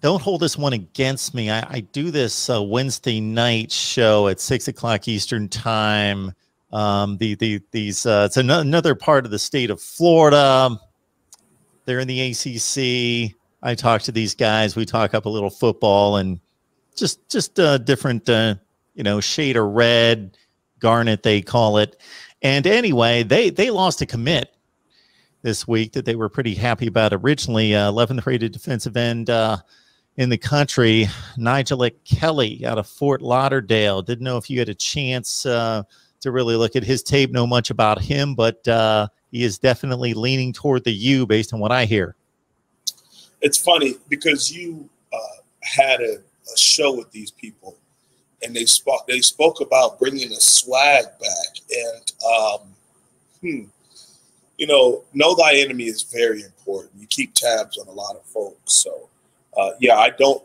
don't hold this one against me. I do this Wednesday night show at 6 o'clock Eastern time. It's another part of the state of Florida. They're in the ACC. I talk to these guys. We talk up a little football and just different, shade of red, garnet, they call it. And anyway, they lost a commit this week that they were pretty happy about originally. 11th rated defensive end in the country, Nyjalik Kelly out of Fort Lauderdale. Didn't know if you had a chance to really look at his tape, know much about him, but he is definitely leaning toward the U based on what I hear. It's funny because you had a show with these people, and they spoke about bringing a swag back. And know thy enemy is very important. You keep tabs on a lot of folks. So yeah, I don't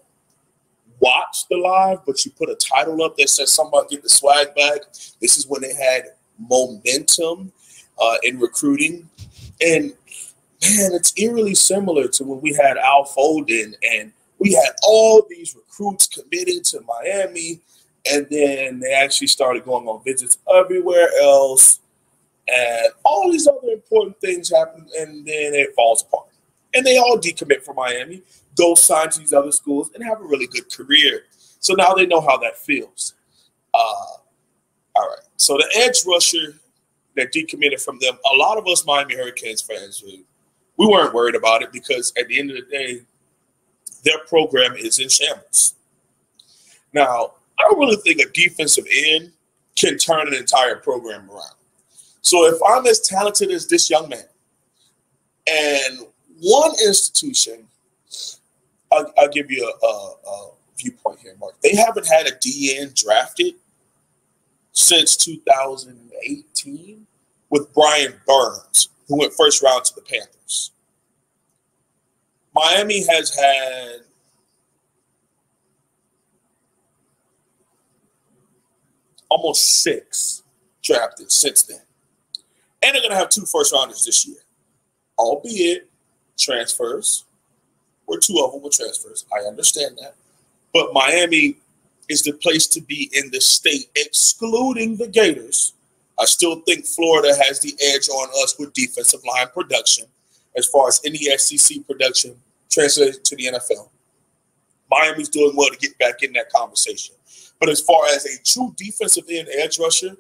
watch the live, but you put a title up that says somebody get the swag back. This is when they had momentum in recruiting. And man, it's eerily similar to when we had Al Folden and we had all these recruits committed to Miami, and then they actually started going on visits everywhere else, and all these other important things happen, and then it falls apart. And they all decommit from Miami, go sign to these other schools, and have a really good career. So now they know how that feels. All right. So the edge rusher that decommitted from them, a lot of us Miami Hurricanes fans, we weren't worried about it because at the end of the day, their program is in shambles. Now, I don't really think a defensive end can turn an entire program around. So if I'm as talented as this young man, and one institution, I'll give you a viewpoint here, Mark. They haven't had a DN drafted since 2018 with Brian Burns, who went first round to the Panthers. Miami has had almost 6 drafted since then. And they're going to have 2 first-rounders this year, albeit transfers, or 2 of them were transfers. I understand that. But Miami is the place to be in the state, excluding the Gators. I still think Florida has the edge on us with defensive line production as far as any SEC production translated to the NFL. Miami's doing well to get back in that conversation. But as far as a true defensive end edge rusher,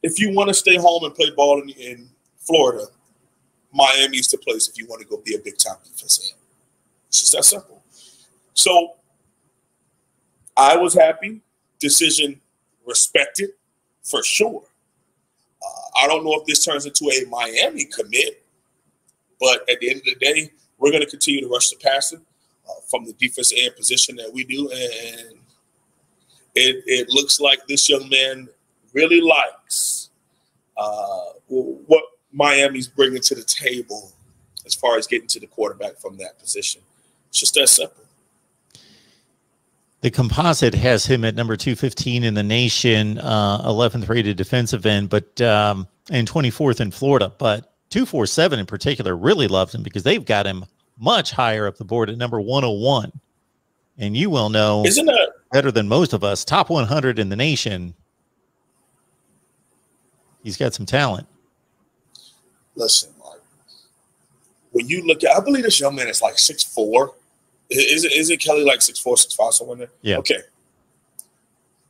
if you want to stay home and play ball in Florida, Miami's the place if you want to go be a big-time defensive end. It's just that simple. So I was happy. Decision respected for sure. I don't know if this turns into a Miami commit, but at the end of the day, we're going to continue to rush the passer from the defensive end position that we do. And it looks like this young man really likes what Miami's bringing to the table as far as getting to the quarterback from that position. It's just that simple. The composite has him at number 215 in the nation, 11th rated defensive end, but and 24th in Florida. But 247 in particular really loves him because they've got him much higher up the board at number 101. And you will know, isn't that better than most of us, top 100 in the nation. He's got some talent. Listen, Mark, when you look at, I believe this young man is like 6'4". Is it Kelly like 6'4", 6'5", somewhere there? Yeah. Okay.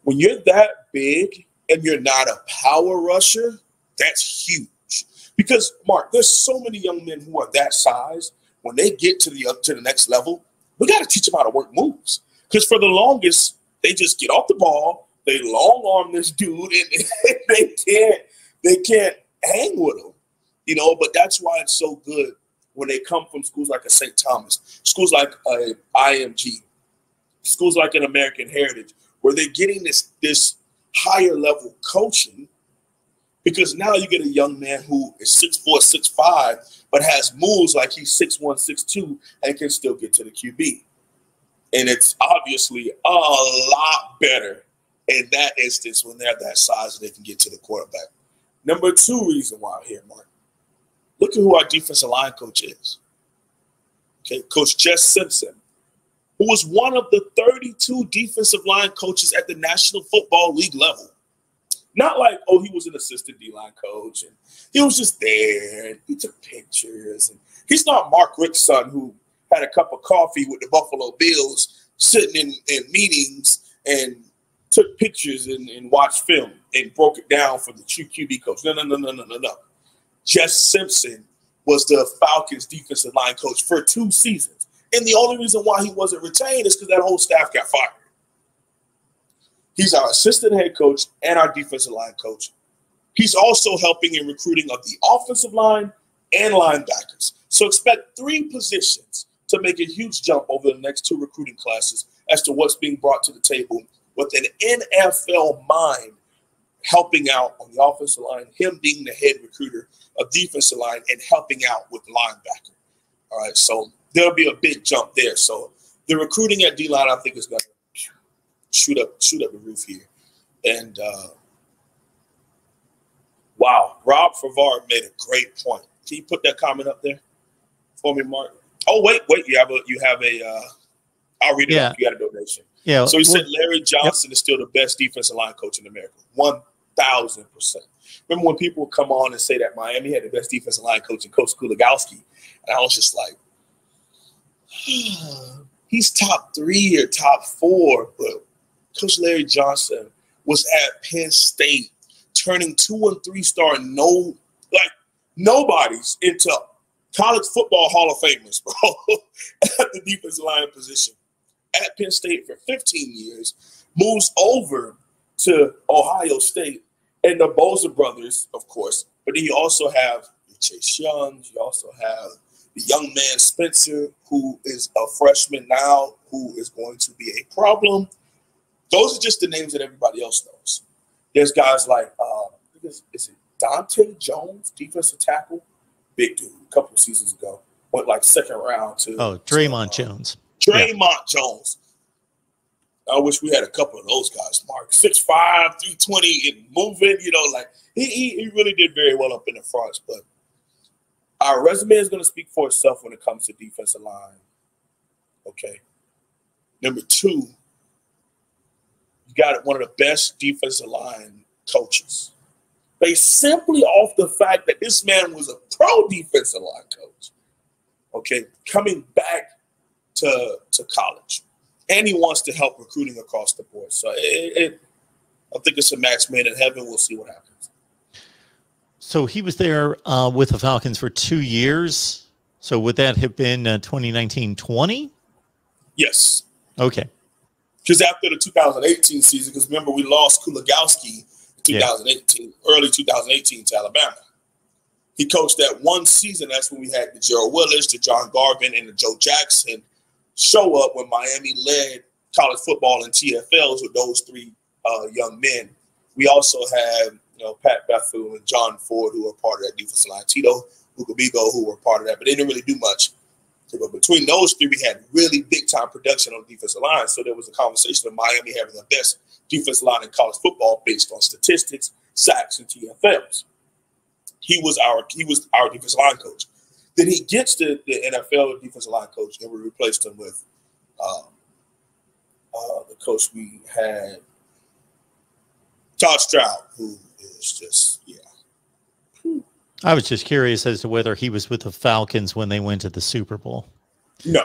When you're that big and you're not a power rusher, that's huge. Because, Mark, there's so many young men who are that size. When they get to the next level, we got to teach them how to work moves. Because for the longest, they just get off the ball, they long arm this dude, and they can't hang with him. You know, but that's why it's so good when they come from schools like a St. Thomas, schools like a IMG, schools like an American Heritage, where they're getting this higher level coaching, because now you get a young man who is 6'4", 6'5", but has moves like he's 6'1", 6'2", and can still get to the QB. And it's obviously a lot better in that instance when they're that size and they can get to the quarterback. Number 2 reason why I'm here, Mark. Look at who our defensive line coach is. Okay, Coach Jess Simpson. who was one of the 32 defensive line coaches at the National Football League level. Not like, oh, he was an assistant D-line coach, and he was just there, and he took pictures. And he's not Mark Richt's son, who had a cup of coffee with the Buffalo Bills, sitting in meetings and took pictures and watched film and broke it down for the true QB coach. No. Jess Simpson was the Falcons defensive line coach for 2 seasons. And the only reason why he wasn't retained is because that whole staff got fired. He's our assistant head coach and our defensive line coach. He's also helping in recruiting of the offensive line and linebackers. So expect 3 positions to make a huge jump over the next 2 recruiting classes as to what's being brought to the table with an NFL mind helping out on the offensive line, him being the head recruiter of defensive line and helping out with linebacker. All right, so there'll be a big jump there. So the recruiting at D-line, I think, is going to shoot up the roof here. And wow, Rob Favard made a great point. Can you put that comment up there for me, Mark? Oh, wait, you have a I'll read it up. You got a donation. Yeah. So he said Larry Johnson is still the best defensive line coach in America. 1,000%. Remember when people would come on and say that Miami had the best defensive line coach and Coach Kuligowski? And I was just like, he's top 3 or top 4, but Coach Larry Johnson was at Penn State, turning 2- and 3-star nobodies into college football Hall of Famers, bro, at the defensive line position. At Penn State for 15 years, moves over to Ohio State and the Bosa brothers, of course. But then you also have Chase Young. You also have the young man Spencer, who is a freshman now, who is going to be a problem. Those are just the names that everybody else knows. There's guys like, is it Dante Jones, defensive tackle? Big dude, a couple of seasons ago. Went like 2nd round to Draymond Jones. Draymond Jones. I wish we had a couple of those guys, Mark. 6'5", 320, and moving, he really did very well up in the fronts. But our resume is going to speak for itself when it comes to defensive line. Okay. Number 2, you got one of the best defensive line coaches. Based simply off the fact that this man was a pro defensive line coach. Okay, coming back to college. And he wants to help recruiting across the board. So I think it's a match made in heaven. We'll see what happens. So he was there with the Falcons for 2 years. So would that have been 2019-20? Yes. Okay. Because after the 2018 season, because remember we lost Kuligowski in 2018, early 2018 to Alabama. He coached that one season. That's when we had the Gerald Willis, the John Garvin, and the Joe Jackson show up when Miami led college football in TFLs with those 3 young men. We also had, Pat Bethune and John Ford, who were part of that defensive line. Tito Hugobigo, who were part of that, but they didn't really do much. But between those 3, we had really big-time production on the defensive line. So there was a conversation of Miami having the best defensive line in college football based on statistics, sacks, and TFLs. He was our defensive line coach. Then he gets to the NFL defensive line coach, and we replaced him with the coach we had, Todd Stroud, who is just, I was just curious as to whether he was with the Falcons when they went to the Super Bowl. No,